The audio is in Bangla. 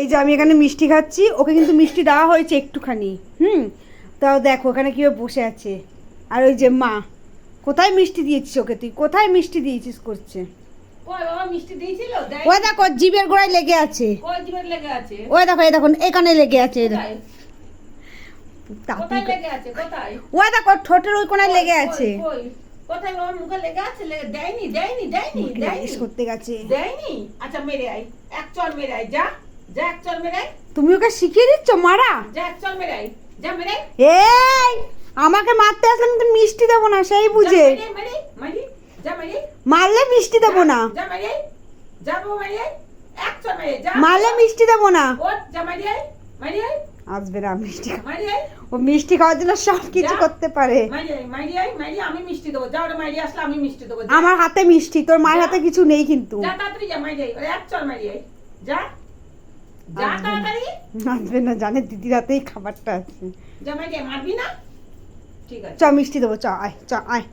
এই যে আমি এখানে মিষ্টি খাচ্ছি, ওকে কিন্তু মিষ্টি দেওয়া হয়েছে একটুখানি। তাও দেখো ওখানে কিভাবে বসে আছে। আর ওই যে মা, কোথায় মিষ্টি দিয়েছিস ওকে, তুই কোথায় মিষ্টি দিয়েছিস করছে। ওই দেখো জিভের গোড়ায় লেগে আছে। ওই দেখো, এই দেখুন এখানে লেগে আছে। ওই দেখো ঠোঁটের ওই কোনায় লেগে আছে। কোথায় ওর মুখে লেগে আছে? দেয়নি করতে গেছে। দেয়নি। আচ্ছা মেরে আয়, এক চল মেরে আয়, যা যা এক চল মেরে আয়। তুমি ওকে শিখিয়ে দিচ্ছ মারা? যা এক চল মেরে আয়, যা মেরে আয়। এই আমাকে মারতে আসলে কিন্তু মিষ্টি দেবো না, সেই বুঝে। যা মেরে, মারলে মিষ্টি দেবো না। যা মেরে, যা বাবা মেরে আয়, এক চল মেরে যা। মারলে মিষ্টি দেবো না। ও যা মেরে আয়, মেরে আয়। আসবে না মিষ্টি, মেরে আয়। ও মিষ্টি খাওয়ার জন্য সব কিছু করতে পারে। আমি মিষ্টি দেবো, যা ওরা মাইরি আসলে আমি মিষ্টি দেবো। আমার হাতে মিষ্টি, তোর মায়ের হাতে কিছু নেই কিন্তু। যা তাড়াতাড়ি যা, মাইরি এক চল মাইরি যা যা তাড়াতাড়ি। আসবে না, জানে দিদির হাতেই খাবারটা আছে। যা মাইরি, মারবি না? ঠিক আছে, চ মিষ্টি দেবো, চ আয় চ আয়।